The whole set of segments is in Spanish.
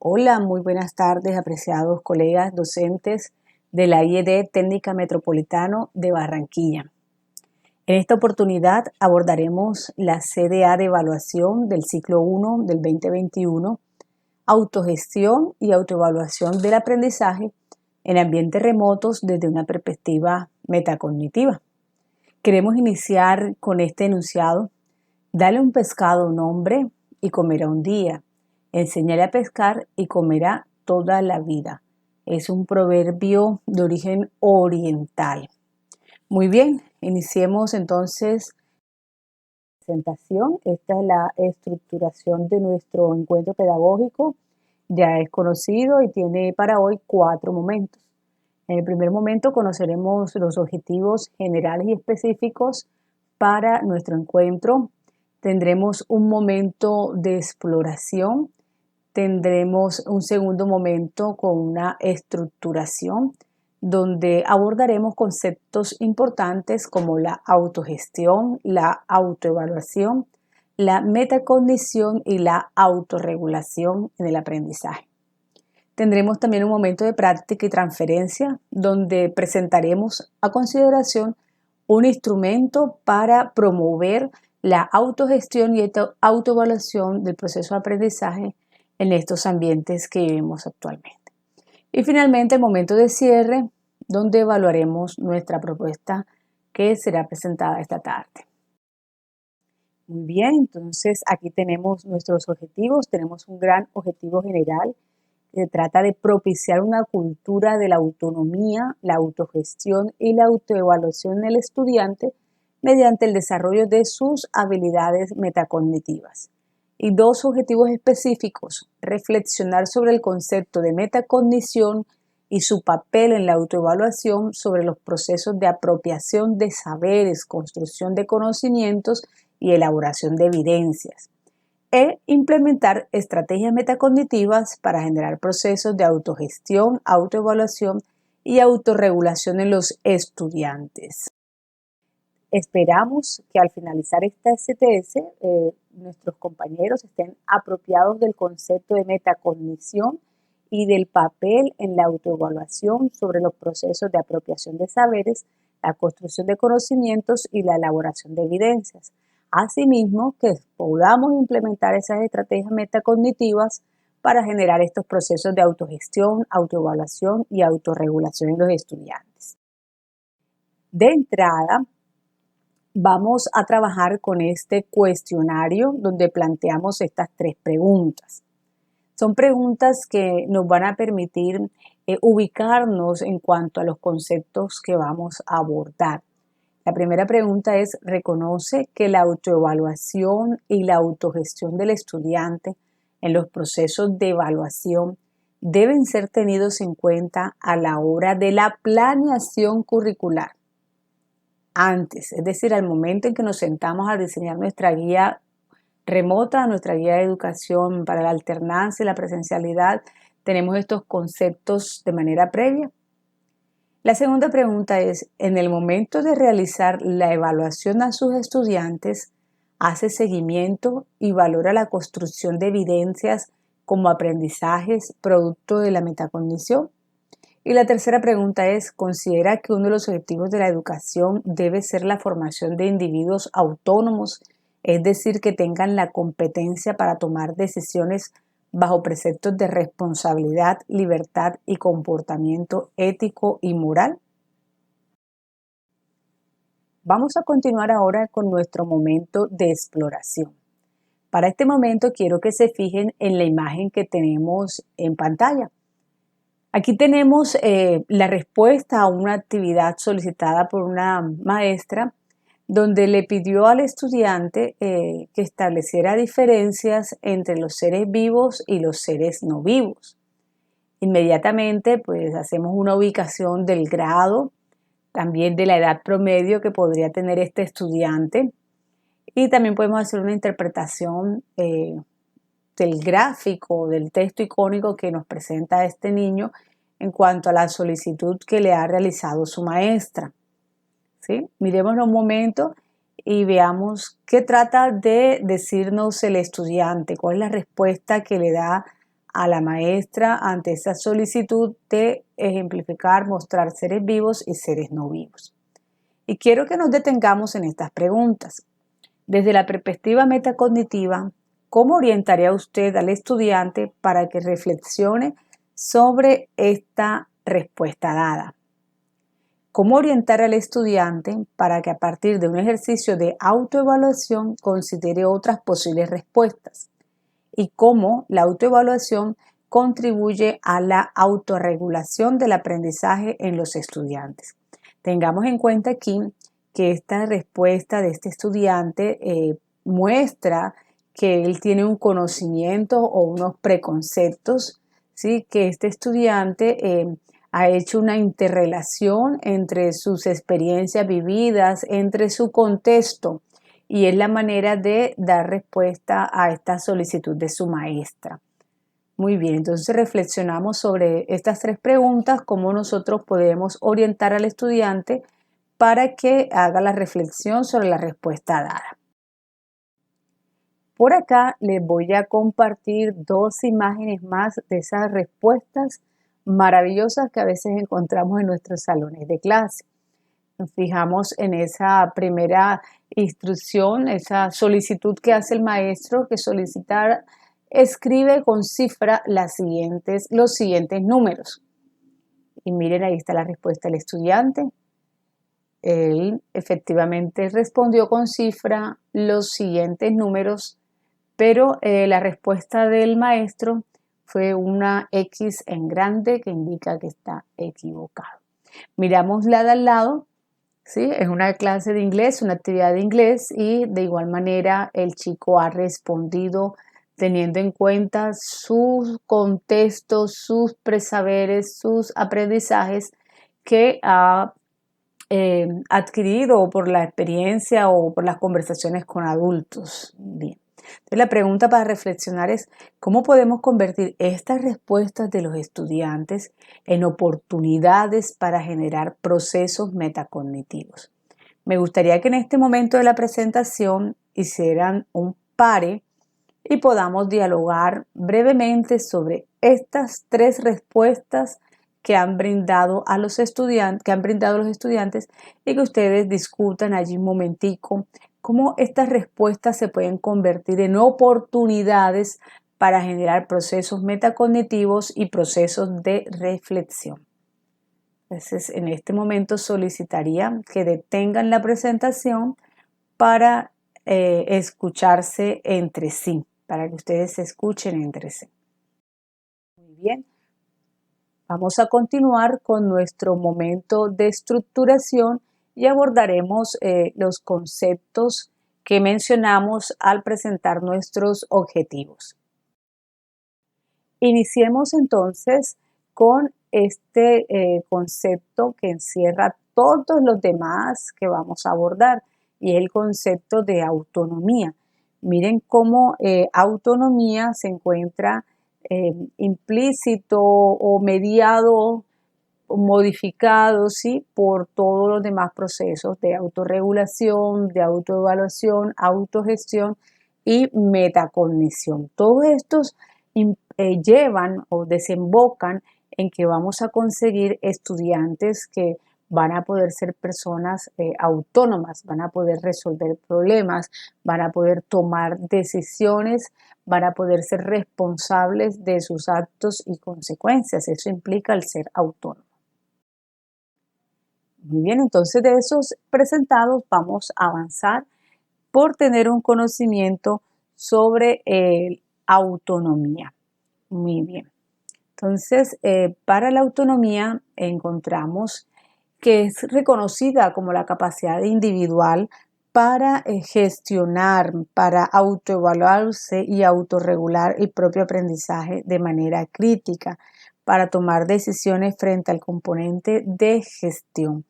Hola, muy buenas tardes, apreciados colegas docentes de la IED Técnica Metropolitano de Barranquilla. En esta oportunidad abordaremos la CDA de evaluación del ciclo 1 del 2021, autogestión y autoevaluación del aprendizaje en ambientes remotos desde una perspectiva metacognitiva. Queremos iniciar con este enunciado: dale un pescado a un hombre y comerá un día. Enséñale a pescar y comerá toda la vida. Es un proverbio de origen oriental. Muy bien, iniciemos entonces la presentación. Esta es la estructuración de nuestro encuentro pedagógico. Ya es conocido y tiene para hoy 4 momentos. En el primer momento conoceremos los objetivos generales y específicos para nuestro encuentro. Tendremos un momento de exploración. Tendremos un segundo momento con una estructuración donde abordaremos conceptos importantes como la autogestión, la autoevaluación, la metacognición y la autorregulación en el aprendizaje. Tendremos también un momento de práctica y transferencia donde presentaremos a consideración un instrumento para promover la autogestión y autoevaluación del proceso de aprendizaje en estos ambientes que vivimos actualmente. Y finalmente el momento de cierre donde evaluaremos nuestra propuesta que será presentada esta tarde. Muy bien, entonces aquí tenemos nuestros objetivos. Tenemos un gran objetivo general. Se trata de propiciar una cultura de la autonomía, la autogestión y la autoevaluación en el estudiante mediante el desarrollo de sus habilidades metacognitivas. Y 2 objetivos específicos: reflexionar sobre el concepto de metacognición y su papel en la autoevaluación sobre los procesos de apropiación de saberes, construcción de conocimientos y elaboración de evidencias. Implementar estrategias metacognitivas para generar procesos de autogestión, autoevaluación y autorregulación en los estudiantes. Esperamos que al finalizar esta STS, nuestros compañeros estén apropiados del concepto de metacognición y del papel en la autoevaluación sobre los procesos de apropiación de saberes, la construcción de conocimientos y la elaboración de evidencias. Asimismo, que podamos implementar esas estrategias metacognitivas para generar estos procesos de autogestión, autoevaluación y autorregulación en los estudiantes. De entrada, vamos a trabajar con este cuestionario donde planteamos estas 3 preguntas. Son preguntas que nos van a permitir ubicarnos en cuanto a los conceptos que vamos a abordar. La primera pregunta es: ¿reconoce que la autoevaluación y la autogestión del estudiante en los procesos de evaluación deben ser tenidos en cuenta a la hora de la planeación curricular? Antes, es decir, al momento en que nos sentamos a diseñar nuestra guía remota, nuestra guía de educación para la alternancia y la presencialidad, ¿tenemos estos conceptos de manera previa? La segunda pregunta es: en el momento de realizar la evaluación a sus estudiantes, ¿hace seguimiento y valora la construcción de evidencias como aprendizajes producto de la metacognición? Y la tercera pregunta es: ¿considera que uno de los objetivos de la educación debe ser la formación de individuos autónomos, es decir, que tengan la competencia para tomar decisiones bajo preceptos de responsabilidad, libertad y comportamiento ético y moral? Vamos a continuar ahora con nuestro momento de exploración. Para este momento quiero que se fijen en la imagen que tenemos en pantalla. Aquí tenemos la respuesta a una actividad solicitada por una maestra donde le pidió al estudiante que estableciera diferencias entre los seres vivos y los seres no vivos. Inmediatamente pues hacemos una ubicación del grado, también de la edad promedio que podría tener este estudiante, y también podemos hacer una interpretación del gráfico, del texto icónico que nos presenta este niño en cuanto a la solicitud que le ha realizado su maestra. ¿Sí? Miremoslo un momento y veamos qué trata de decirnos el estudiante, cuál es la respuesta que le da a la maestra ante esa solicitud de ejemplificar, mostrar seres vivos y seres no vivos. Y quiero que nos detengamos en estas preguntas. Desde la perspectiva metacognitiva, ¿cómo orientaría usted al estudiante para que reflexione sobre esta respuesta dada? ¿Cómo orientar al estudiante para que a partir de un ejercicio de autoevaluación considere otras posibles respuestas? ¿Y cómo la autoevaluación contribuye a la autorregulación del aprendizaje en los estudiantes? Tengamos en cuenta aquí que esta respuesta de este estudiante muestra que él tiene un conocimiento o unos preconceptos, ¿sí? Que este estudiante ha hecho una interrelación entre sus experiencias vividas, entre su contexto, y es la manera de dar respuesta a esta solicitud de su maestra. Muy bien, entonces reflexionamos sobre estas tres preguntas, cómo nosotros podemos orientar al estudiante para que haga la reflexión sobre la respuesta dada. Por acá les voy a compartir dos imágenes más de esas respuestas maravillosas que a veces encontramos en nuestros salones de clase. Nos fijamos en esa primera instrucción, esa solicitud que hace el maestro, que solicitar, escribe con cifra los siguientes números. Y miren, ahí está la respuesta del estudiante. Él efectivamente respondió con cifra los siguientes números, pero la respuesta del maestro fue una X en grande que indica que está equivocado. Miramos la de al lado, ¿sí? Es una clase de inglés, una actividad de inglés, y de igual manera el chico ha respondido teniendo en cuenta sus contextos, sus presaberes, sus aprendizajes que ha adquirido por la experiencia o por las conversaciones con adultos. Bien. Entonces, la pregunta para reflexionar es, ¿cómo podemos convertir estas respuestas de los estudiantes en oportunidades para generar procesos metacognitivos? Me gustaría que en este momento de la presentación hicieran un pare y podamos dialogar brevemente sobre estas tres respuestas que han brindado a los estudiantes, y que ustedes discutan allí un momentico cómo estas respuestas se pueden convertir en oportunidades para generar procesos metacognitivos y procesos de reflexión. Entonces, en este momento solicitaría que detengan la presentación para escucharse entre sí, para que ustedes se escuchen entre sí. Muy bien. Vamos a continuar con nuestro momento de estructuración y abordaremos los conceptos que mencionamos al presentar nuestros objetivos. Iniciemos entonces con este concepto que encierra todos los demás que vamos a abordar, y es el concepto de autonomía. Miren cómo autonomía se encuentra implícito o mediado o modificado, ¿sí?, por todos los demás procesos de autorregulación, de autoevaluación, autogestión y metacognición. Todos estos llevan o desembocan en que vamos a conseguir estudiantes que van a poder ser personas autónomas, van a poder resolver problemas, van a poder tomar decisiones, van a poder ser responsables de sus actos y consecuencias. Eso implica el ser autónomo. Muy bien, entonces de esos presentados vamos a avanzar por tener un conocimiento sobre autonomía. Muy bien. Entonces, para la autonomía encontramos que es reconocida como la capacidad individual para gestionar, para autoevaluarse y autorregular el propio aprendizaje de manera crítica, para tomar decisiones frente al componente de gestión.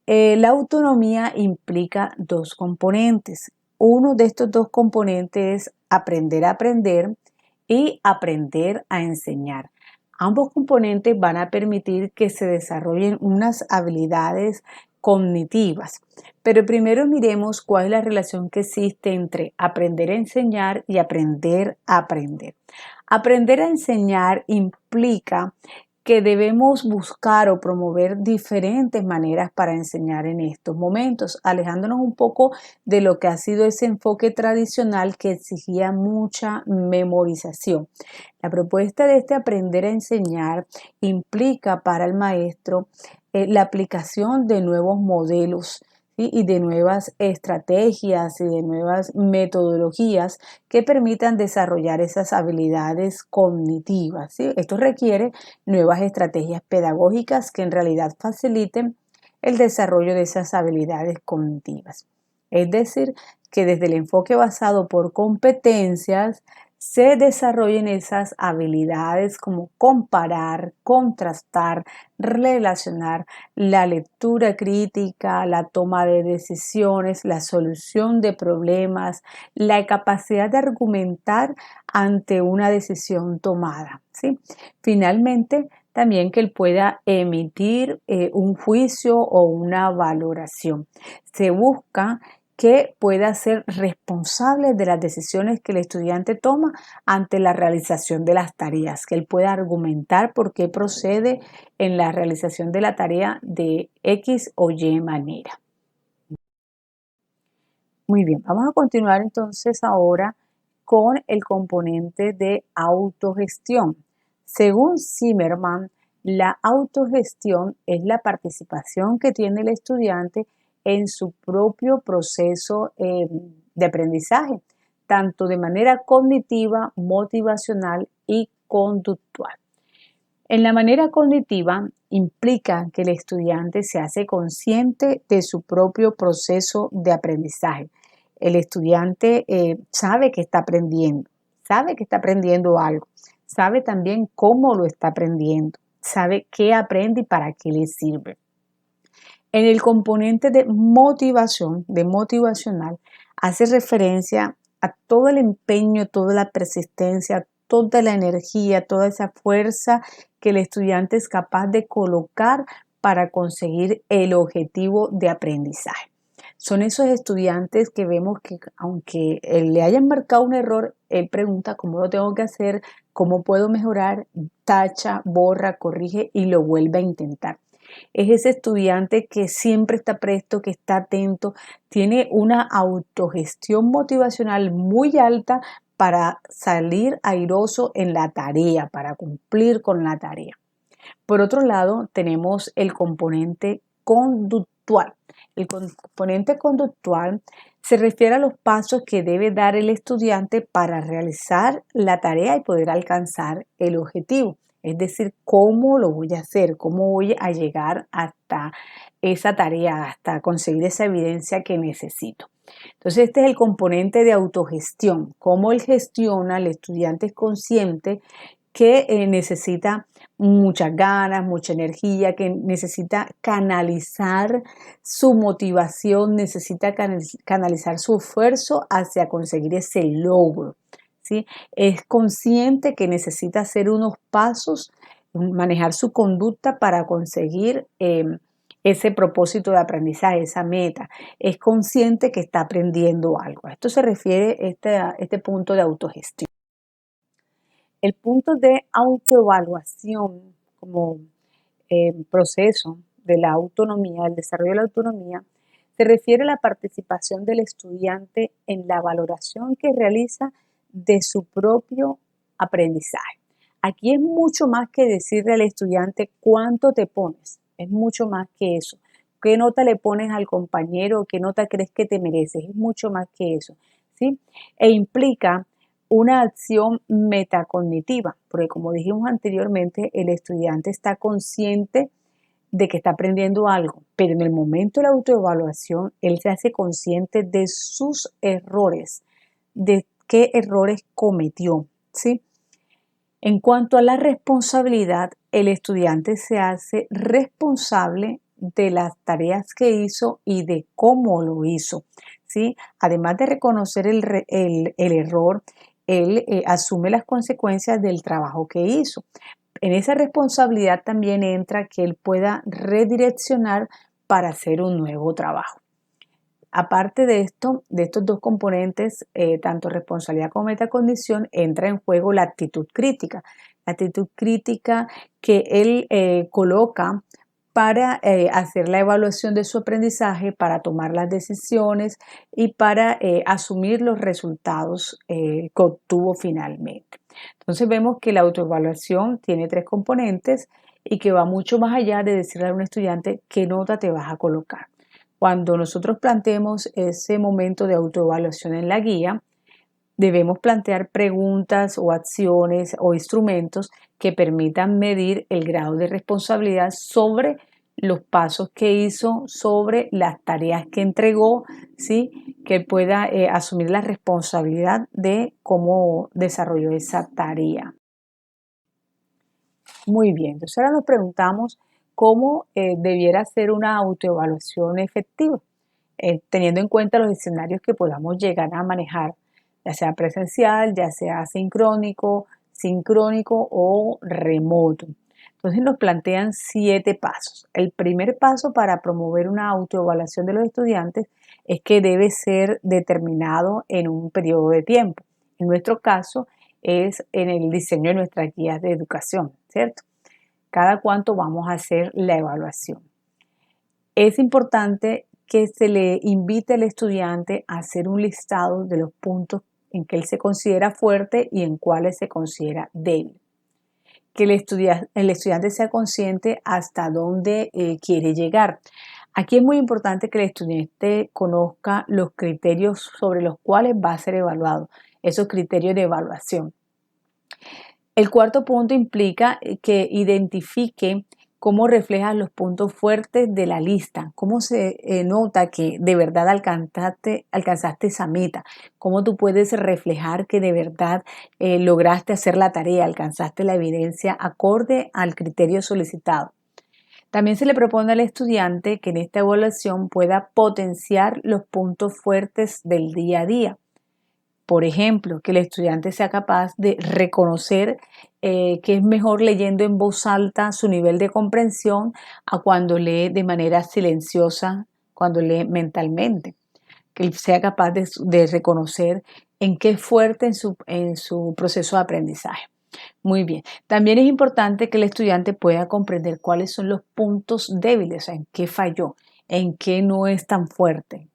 La autonomía implica dos componentes. Uno de estos dos componentes es aprender a aprender y aprender a enseñar. Ambos componentes van a permitir que se desarrollen unas habilidades cognitivas. Pero primero miremos cuál es la relación que existe entre aprender a enseñar y aprender a aprender. Aprender a enseñar implica que debemos buscar o promover diferentes maneras para enseñar en estos momentos, alejándonos un poco de lo que ha sido ese enfoque tradicional que exigía mucha memorización. La propuesta de este aprender a enseñar implica para el maestro la aplicación de nuevos modelos, ¿sí? Y de nuevas estrategias y de nuevas metodologías que permitan desarrollar esas habilidades cognitivas, ¿sí? Esto requiere nuevas estrategias pedagógicas que en realidad faciliten el desarrollo de esas habilidades cognitivas. Es decir, que desde el enfoque basado por competencias se desarrollen esas habilidades como comparar, contrastar, relacionar, la lectura crítica, la toma de decisiones, la solución de problemas, la capacidad de argumentar ante una decisión tomada, ¿sí? Finalmente, también que él pueda emitir un juicio o una valoración. Se busca que pueda ser responsable de las decisiones que el estudiante toma ante la realización de las tareas, que él pueda argumentar por qué procede en la realización de la tarea de X o Y manera. Muy bien, vamos a continuar entonces ahora con el componente de autogestión. Según Zimmerman, la autogestión es la participación que tiene el estudiante en su propio proceso de aprendizaje, tanto de manera cognitiva, motivacional y conductual. En la manera cognitiva implica que el estudiante se hace consciente de su propio proceso de aprendizaje. El estudiante sabe que está aprendiendo algo, sabe también cómo lo está aprendiendo, sabe qué aprende y para qué le sirve. En el componente de motivación, de motivacional, hace referencia a todo el empeño, toda la persistencia, toda la energía, toda esa fuerza que el estudiante es capaz de colocar para conseguir el objetivo de aprendizaje. Son esos estudiantes que vemos que aunque le hayan marcado un error, él pregunta cómo lo tengo que hacer, cómo puedo mejorar, tacha, borra, corrige y lo vuelve a intentar. Es ese estudiante que siempre está presto, que está atento, tiene una autogestión motivacional muy alta para salir airoso en la tarea, para cumplir con la tarea. Por otro lado, tenemos el componente conductual. El componente conductual se refiere a los pasos que debe dar el estudiante para realizar la tarea y poder alcanzar el objetivo. Es decir, cómo lo voy a hacer, cómo voy a llegar hasta esa tarea, hasta conseguir esa evidencia que necesito. Entonces, este es el componente de autogestión, cómo él gestiona, el estudiante es consciente que necesita muchas ganas, mucha energía, que necesita canalizar su motivación, necesita canalizar su esfuerzo hacia conseguir ese logro, ¿sí? Es consciente que necesita hacer unos pasos, manejar su conducta para conseguir ese propósito de aprendizaje, esa meta. Es consciente que está aprendiendo algo. A esto se refiere este punto de autogestión. El punto de autoevaluación como proceso de la autonomía, el desarrollo de la autonomía, se refiere a la participación del estudiante en la valoración que realiza de su propio aprendizaje. Aquí es mucho más que decirle al estudiante cuánto te pones, es mucho más que eso. ¿Qué nota le pones al compañero? ¿Qué nota crees que te mereces? Es mucho más que eso, ¿sí? E implica una acción metacognitiva, porque como dijimos anteriormente, el estudiante está consciente de que está aprendiendo algo, pero en el momento de la autoevaluación, él se hace consciente de sus errores, de qué errores cometió, ¿sí? En cuanto a la responsabilidad, el estudiante se hace responsable de las tareas que hizo y de cómo lo hizo, ¿sí? Además de reconocer el error, él asume las consecuencias del trabajo que hizo. En esa responsabilidad también entra que él pueda redireccionar para hacer un nuevo trabajo. Aparte de esto, de estos dos componentes, tanto responsabilidad como metacondición, entra en juego la actitud crítica. La actitud crítica que él coloca para hacer la evaluación de su aprendizaje, para tomar las decisiones y para asumir los resultados que obtuvo finalmente. Entonces vemos que la autoevaluación tiene tres componentes y que va mucho más allá de decirle a un estudiante qué nota te vas a colocar. Cuando nosotros planteemos ese momento de autoevaluación en la guía, debemos plantear preguntas o acciones o instrumentos que permitan medir el grado de responsabilidad sobre los pasos que hizo, sobre las tareas que entregó, ¿sí? Que pueda asumir la responsabilidad de cómo desarrolló esa tarea. Muy bien, entonces ahora nos preguntamos cómo debiera ser una autoevaluación efectiva, teniendo en cuenta los escenarios que podamos llegar a manejar, ya sea presencial, ya sea sincrónico o remoto. Entonces nos plantean 7 pasos. El primer paso para promover una autoevaluación de los estudiantes es que debe ser determinado en un periodo de tiempo. En nuestro caso es en el diseño de nuestras guías de educación, ¿cierto? Cada cuánto vamos a hacer la evaluación. Es importante que se le invite al estudiante a hacer un listado de los puntos en que él se considera fuerte y en cuáles se considera débil. Que el estudiante sea consciente hasta dónde quiere llegar. Aquí es muy importante que el estudiante conozca los criterios sobre los cuales va a ser evaluado, esos criterios de evaluación. El cuarto punto implica que identifique cómo reflejas los puntos fuertes de la lista, cómo se nota que de verdad alcanzaste esa meta, cómo tú puedes reflejar que de verdad lograste hacer la tarea, alcanzaste la evidencia acorde al criterio solicitado. También se le propone al estudiante que en esta evaluación pueda potenciar los puntos fuertes del día a día. Por ejemplo, que el estudiante sea capaz de reconocer que es mejor leyendo en voz alta su nivel de comprensión a cuando lee de manera silenciosa, cuando lee mentalmente. Que él sea capaz de reconocer en qué es fuerte en su proceso de aprendizaje. Muy bien. También es importante que el estudiante pueda comprender cuáles son los puntos débiles, o sea, en qué falló, en qué no es tan fuerte.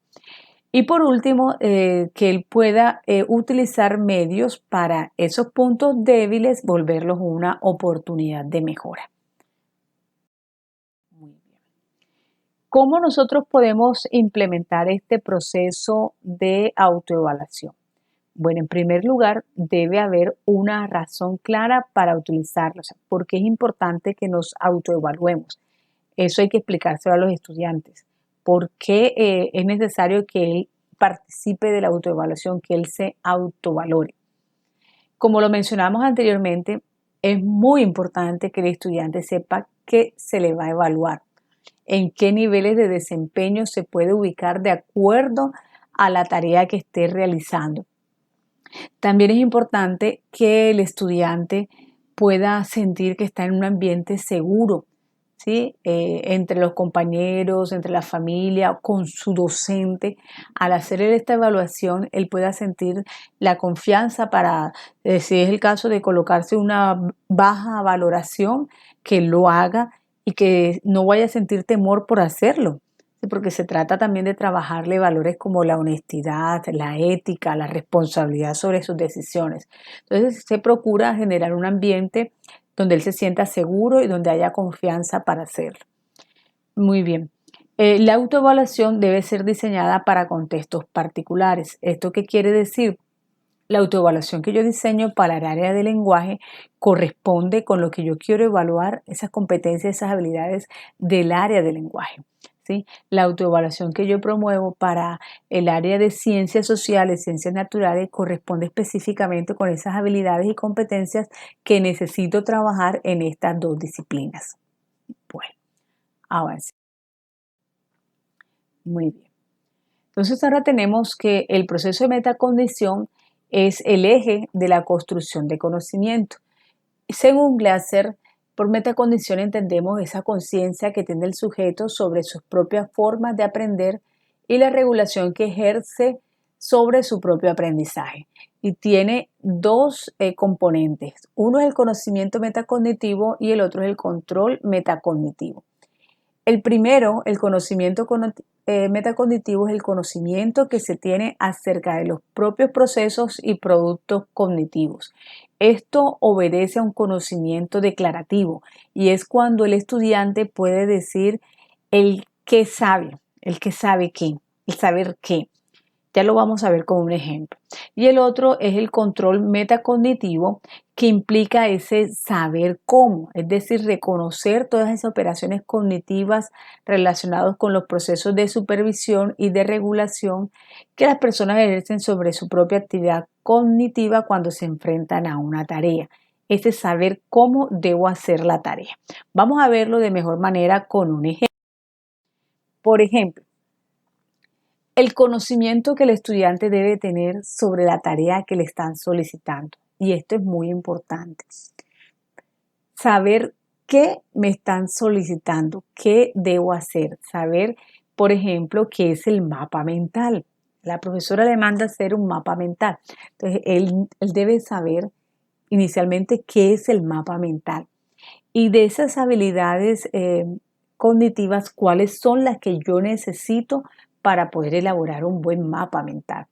Y por último, que él pueda utilizar medios para esos puntos débiles, volverlos una oportunidad de mejora. Muy bien. ¿Cómo nosotros podemos implementar este proceso de autoevaluación? Bueno, en primer lugar, debe haber una razón clara para utilizarlo, o sea, porque es importante que nos autoevaluemos. Eso hay que explicárselo a los estudiantes. ¿Por qué es necesario que él participe de la autoevaluación, que él se autovalore? Como lo mencionamos anteriormente, es muy importante que el estudiante sepa qué se le va a evaluar, en qué niveles de desempeño se puede ubicar de acuerdo a la tarea que esté realizando. También es importante que el estudiante pueda sentir que está en un ambiente seguro, ¿sí? Entre los compañeros, entre la familia, con su docente. Al hacer esta evaluación, él pueda sentir la confianza para, si es el caso de colocarse una baja valoración, que lo haga y que no vaya a sentir temor por hacerlo, porque se trata también de trabajarle valores como la honestidad, la ética, la responsabilidad sobre sus decisiones. Entonces se procura generar un ambiente donde él se sienta seguro y donde haya confianza para hacerlo. Muy bien. La autoevaluación debe ser diseñada para contextos particulares. ¿Esto qué quiere decir? La autoevaluación que yo diseño para el área de lenguaje corresponde con lo que yo quiero evaluar, esas competencias, esas habilidades del área de lenguaje. ¿Sí? La autoevaluación que yo promuevo para el área de ciencias sociales, ciencias naturales, corresponde específicamente con esas habilidades y competencias que necesito trabajar en estas dos disciplinas. Bueno, avance. Muy bien. Entonces ahora tenemos que el proceso de metacondición es el eje de la construcción de conocimiento. Según Glasser, Por metacondición entendemos esa conciencia que tiene el sujeto sobre sus propias formas de aprender y la regulación que ejerce sobre su propio aprendizaje. Y tiene dos componentes. Uno es el conocimiento metacognitivo y el otro es el control metacognitivo. El primero, el conocimiento metacognitivo, es el conocimiento que se tiene acerca de los propios procesos y productos cognitivos. Esto obedece a un conocimiento declarativo y es cuando el estudiante puede decir el que sabe, el que sabe qué, el saber qué. Ya lo vamos a ver con un ejemplo. Y el otro es el control metacognitivo, que implica ese saber cómo, es decir, reconocer todas esas operaciones cognitivas relacionadas con los procesos de supervisión y de regulación que las personas ejercen sobre su propia actividad cognitiva cuando se enfrentan a una tarea. Ese saber cómo debo hacer la tarea. Vamos a verlo de mejor manera con un ejemplo. Por ejemplo, el conocimiento que el estudiante debe tener sobre la tarea que le están solicitando. Y esto es muy importante. Saber qué me están solicitando, qué debo hacer. Saber, por ejemplo, qué es el mapa mental. La profesora le manda hacer un mapa mental. Entonces, él debe saber inicialmente qué es el mapa mental. Y de esas habilidades cognitivas, cuáles son las que yo necesito para poder elaborar un buen mapa mental.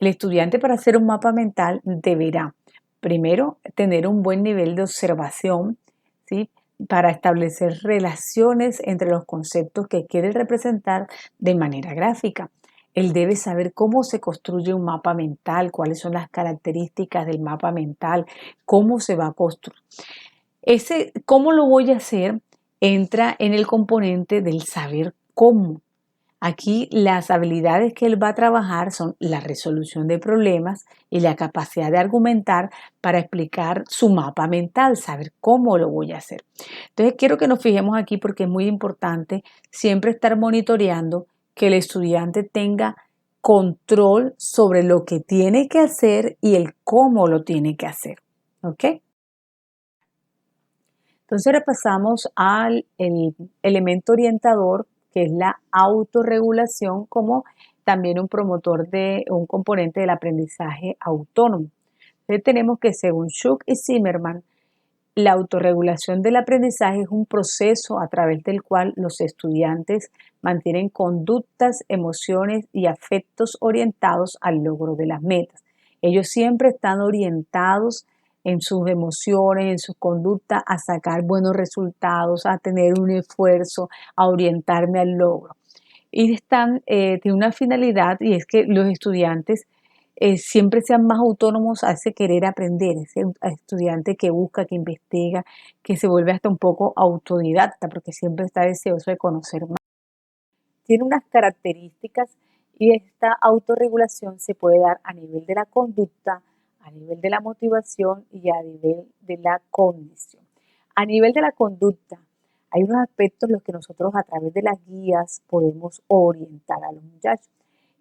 El estudiante, para hacer un mapa mental, deberá primero tener un buen nivel de observación, ¿sí?, para establecer relaciones entre los conceptos que quiere representar de manera gráfica. Él debe saber cómo se construye un mapa mental, cuáles son las características del mapa mental, cómo se va a construir. Ese cómo lo voy a hacer entra en el componente del saber cómo. Aquí las habilidades que él va a trabajar son la resolución de problemas y la capacidad de argumentar para explicar su mapa mental, saber cómo lo voy a hacer. Entonces quiero que nos fijemos aquí porque es muy importante siempre estar monitoreando que el estudiante tenga control sobre lo que tiene que hacer y el cómo lo tiene que hacer. ¿Ok? Entonces repasamos al el elemento orientador, que es la autorregulación, como también un promotor de un componente del aprendizaje autónomo. Entonces tenemos que, según Schuch y Zimmerman, la autorregulación del aprendizaje es un proceso a través del cual los estudiantes mantienen conductas, emociones y afectos orientados al logro de las metas. Ellos siempre están orientados en sus emociones, en su conducta, a sacar buenos resultados, a tener un esfuerzo, a orientarme al logro. Y tiene una finalidad, y es que los estudiantes siempre sean más autónomos a ese querer aprender, ese estudiante que busca, que investiga, que se vuelve hasta un poco autodidacta, porque siempre está deseoso de conocer más. Tiene unas características, y esta autorregulación se puede dar a nivel de la conducta, a nivel de la motivación y a nivel de la cognición. A nivel de la conducta, hay unos aspectos en los que nosotros, a través de las guías, podemos orientar a los muchachos,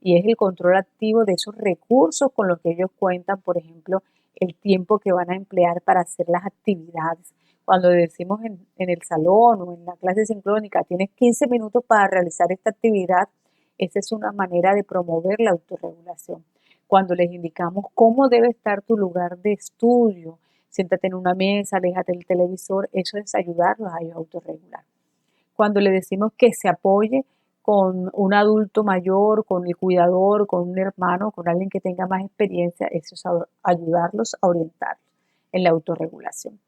y es el control activo de esos recursos con los que ellos cuentan, por ejemplo, el tiempo que van a emplear para hacer las actividades. Cuando decimos en el salón o en la clase sincrónica, tienes 15 minutos para realizar esta actividad, esa es una manera de promover la autorregulación. Cuando les indicamos cómo debe estar tu lugar de estudio, siéntate en una mesa, aléjate del televisor, eso es ayudarlos a ellos a autorregular. Cuando le decimos que se apoye con un adulto mayor, con el cuidador, con un hermano, con alguien que tenga más experiencia, eso es ayudarlos a orientarlos en la autorregulación.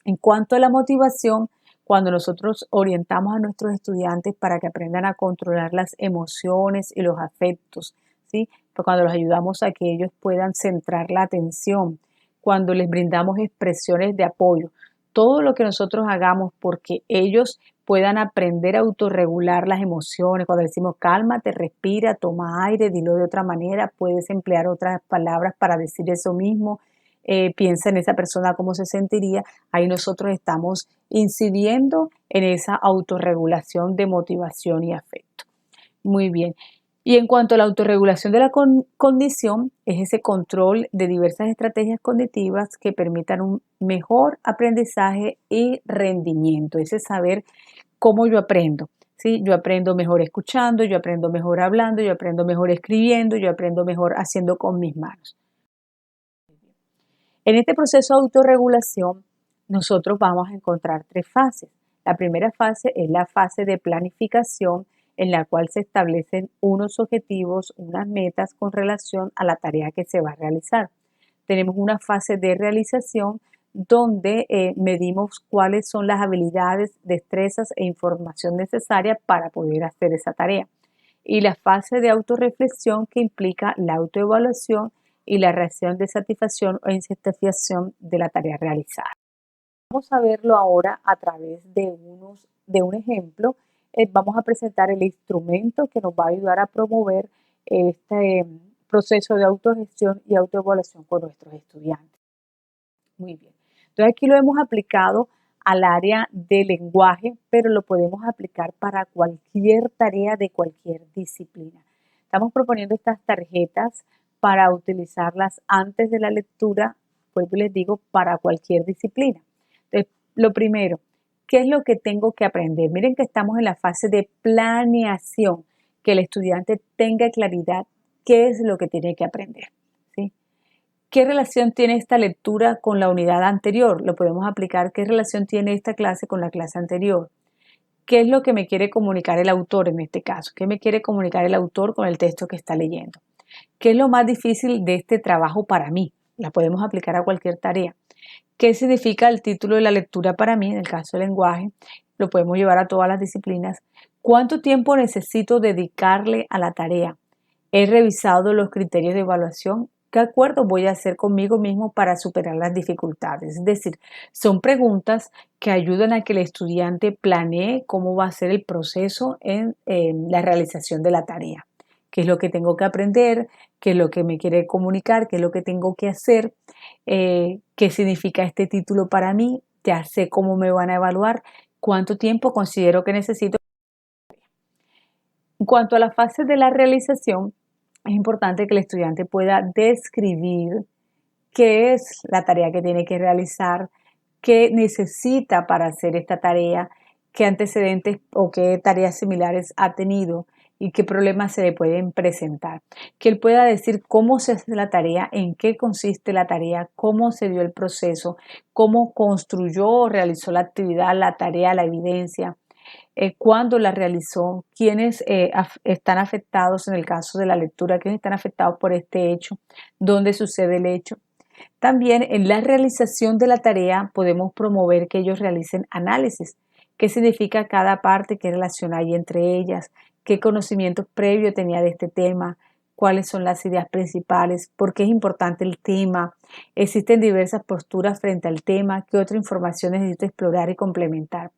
En cuanto a la motivación, cuando nosotros orientamos a nuestros estudiantes para que aprendan a controlar las emociones y los afectos, ¿sí?, pues cuando los ayudamos a que ellos puedan centrar la atención, cuando les brindamos expresiones de apoyo, todo lo que nosotros hagamos porque ellos puedan aprender a autorregular las emociones. Cuando decimos cálmate, respira, toma aire, dilo de otra manera, puedes emplear otras palabras para decir eso mismo. Piensa en esa persona cómo se sentiría. Ahí nosotros estamos incidiendo en esa autorregulación de motivación y afecto. Muy bien. Y en cuanto a la autorregulación de la cognición, es ese control de diversas estrategias cognitivas que permitan un mejor aprendizaje y rendimiento, ese saber cómo yo aprendo. ¿Sí? Yo aprendo mejor escuchando, yo aprendo mejor hablando, yo aprendo mejor escribiendo, yo aprendo mejor haciendo con mis manos. En este proceso de autorregulación, nosotros vamos a encontrar tres fases. La primera fase es la fase de planificación, en la cual se establecen unos objetivos, unas metas con relación a la tarea que se va a realizar. Tenemos una fase de realización donde medimos cuáles son las habilidades, destrezas e información necesaria para poder hacer esa tarea. Y la fase de autorreflexión, que implica la autoevaluación y la reacción de satisfacción o insatisfacción de la tarea realizada. Vamos a verlo ahora a través de un ejemplo. Vamos a presentar el instrumento que nos va a ayudar a promover este proceso de autogestión y autoevaluación con nuestros estudiantes. Muy bien. Entonces aquí lo hemos aplicado al área de lenguaje, pero lo podemos aplicar para cualquier tarea de cualquier disciplina. Estamos proponiendo estas tarjetas para utilizarlas antes de la lectura, pues les digo, para cualquier disciplina. Entonces, lo primero, ¿qué es lo que tengo que aprender? Miren que estamos en la fase de planeación, que el estudiante tenga claridad qué es lo que tiene que aprender. ¿Sí? ¿Qué relación tiene esta lectura con la unidad anterior? Lo podemos aplicar. ¿Qué relación tiene esta clase con la clase anterior? ¿Qué es lo que me quiere comunicar el autor en este caso? ¿Qué me quiere comunicar el autor con el texto que está leyendo? ¿Qué es lo más difícil de este trabajo para mí? La podemos aplicar a cualquier tarea. ¿Qué significa el título de la lectura para mí? En el caso del lenguaje, lo podemos llevar a todas las disciplinas. ¿Cuánto tiempo necesito dedicarle a la tarea? ¿He revisado los criterios de evaluación? ¿Qué acuerdo voy a hacer conmigo mismo para superar las dificultades? Es decir, son preguntas que ayudan a que el estudiante planee cómo va a ser el proceso en la realización de la tarea. ¿Qué es lo que tengo que aprender? ¿Qué es lo que me quiere comunicar? ¿Qué es lo que tengo que hacer? ¿Qué significa este título para mí? Ya sé cómo me van a evaluar. ¿Cuánto tiempo considero que necesito? En cuanto a la fase de la realización, es importante que el estudiante pueda describir qué es la tarea que tiene que realizar, qué necesita para hacer esta tarea, qué antecedentes o qué tareas similares ha tenido y qué problemas se le pueden presentar. Que él pueda decir cómo se hace la tarea, en qué consiste la tarea, cómo se dio el proceso, cómo construyó o realizó la actividad, la tarea, la evidencia, cuándo la realizó, quiénes están afectados en el caso de la lectura, quiénes están afectados por este hecho, dónde sucede el hecho. También en la realización de la tarea podemos promover que ellos realicen análisis. ¿Qué significa cada parte? ¿Qué relación hay entre ellas? ¿Qué conocimientos previos tenía de este tema? ¿Cuáles son las ideas principales? ¿Por qué es importante el tema? ¿Existen diversas posturas frente al tema? ¿Qué otra información necesito explorar y complementar?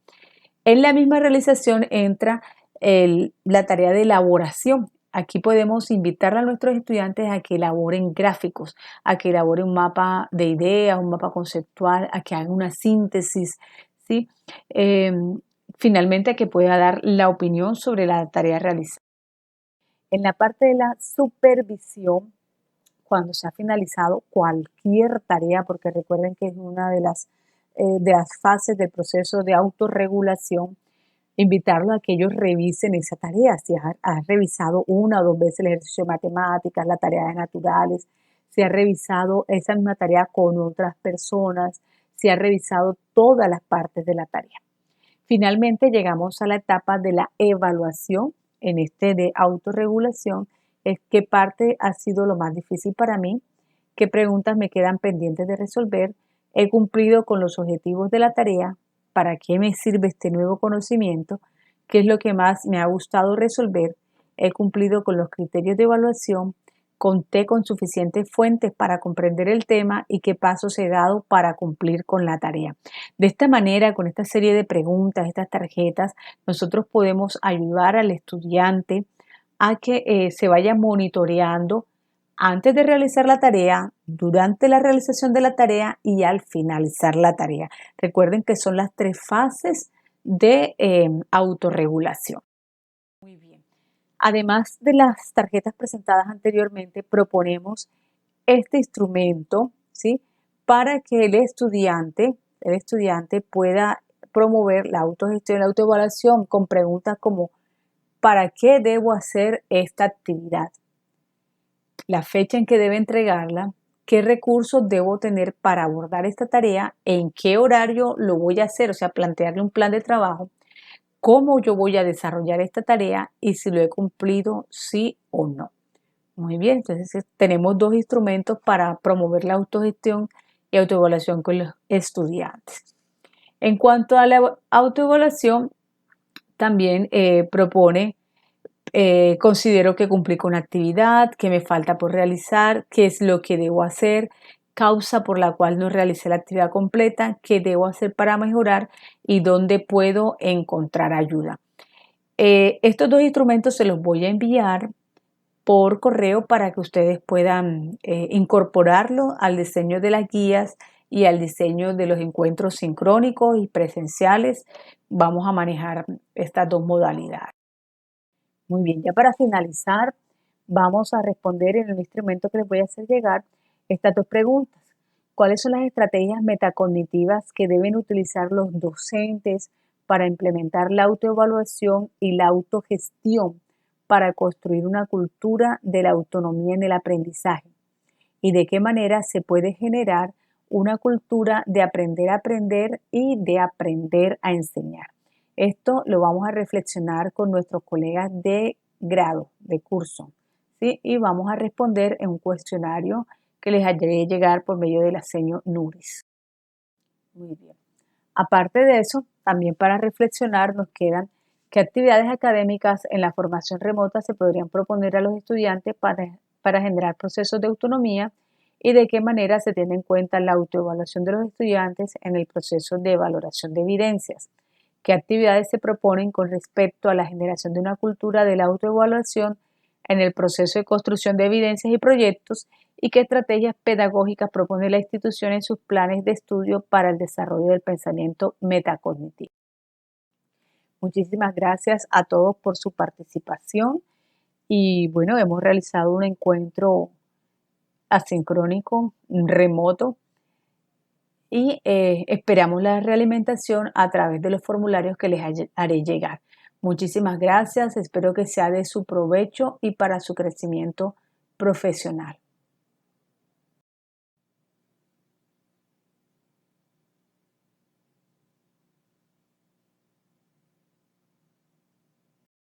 En la misma realización entra la tarea de elaboración. Aquí podemos invitar a nuestros estudiantes a que elaboren gráficos, a que elaboren un mapa de ideas, un mapa conceptual, a que hagan una síntesis, ¿sí? Eh, Finalmente, a que pueda dar la opinión sobre la tarea realizada. En la parte de la supervisión, cuando se ha finalizado cualquier tarea, porque recuerden que es una de las fases del proceso de autorregulación, invitarlos a que ellos revisen esa tarea. Si has revisado una o dos veces el ejercicio de matemáticas, la tarea de naturales, si has revisado esa misma tarea con otras personas, si has revisado todas las partes de la tarea. Finalmente llegamos a la etapa de la evaluación, en este de autorregulación, es qué parte ha sido lo más difícil para mí, qué preguntas me quedan pendientes de resolver, he cumplido con los objetivos de la tarea, para qué me sirve este nuevo conocimiento, qué es lo que más me ha gustado resolver, he cumplido con los criterios de evaluación, conté con suficientes fuentes para comprender el tema y qué pasos he dado para cumplir con la tarea. De esta manera, con esta serie de preguntas, estas tarjetas, nosotros podemos ayudar al estudiante a que se vaya monitoreando antes de realizar la tarea, durante la realización de la tarea y al finalizar la tarea. Recuerden que son las tres fases de autorregulación. Muy bien. Además de las tarjetas presentadas anteriormente, proponemos este instrumento, ¿sí? Para que el estudiante pueda promover la autogestión y la autoevaluación con preguntas como ¿para qué debo hacer esta actividad? La fecha en que debe entregarla, qué recursos debo tener para abordar esta tarea, en qué horario lo voy a hacer, o sea, plantearle un plan de trabajo, cómo yo voy a desarrollar esta tarea y si lo he cumplido, sí o no. Muy bien, entonces tenemos dos instrumentos para promover la autogestión y autoevaluación con los estudiantes. En cuanto a la autoevaluación, también propone, considero que cumplí con una actividad, qué me falta por realizar, qué es lo que debo hacer, causa por la cual no realicé la actividad completa, qué debo hacer para mejorar y dónde puedo encontrar ayuda. Estos dos instrumentos se los voy a enviar por correo para que ustedes puedan incorporarlo al diseño de las guías y al diseño de los encuentros sincrónicos y presenciales. Vamos a manejar estas dos modalidades. Muy bien, ya para finalizar, vamos a responder en el instrumento que les voy a hacer llegar estas dos preguntas. ¿Cuáles son las estrategias metacognitivas que deben utilizar los docentes para implementar la autoevaluación y la autogestión para construir una cultura de la autonomía en el aprendizaje? ¿Y de qué manera se puede generar una cultura de aprender a aprender y de aprender a enseñar? Esto lo vamos a reflexionar con nuestros colegas de grado, de curso, ¿sí? Y vamos a responder en un cuestionario que les haré llegar por medio de la seño NURIS. Muy bien. Aparte de eso, también para reflexionar nos quedan qué actividades académicas en la formación remota se podrían proponer a los estudiantes para generar procesos de autonomía y de qué manera se tiene en cuenta la autoevaluación de los estudiantes en el proceso de valoración de evidencias. ¿Qué actividades se proponen con respecto a la generación de una cultura de la autoevaluación en el proceso de construcción de evidencias y proyectos? ¿Y qué estrategias pedagógicas propone la institución en sus planes de estudio para el desarrollo del pensamiento metacognitivo? Muchísimas gracias a todos por su participación y bueno, hemos realizado un encuentro asincrónico, remoto, y esperamos la realimentación a través de los formularios que les haré llegar. Muchísimas gracias, espero que sea de su provecho y para su crecimiento profesional.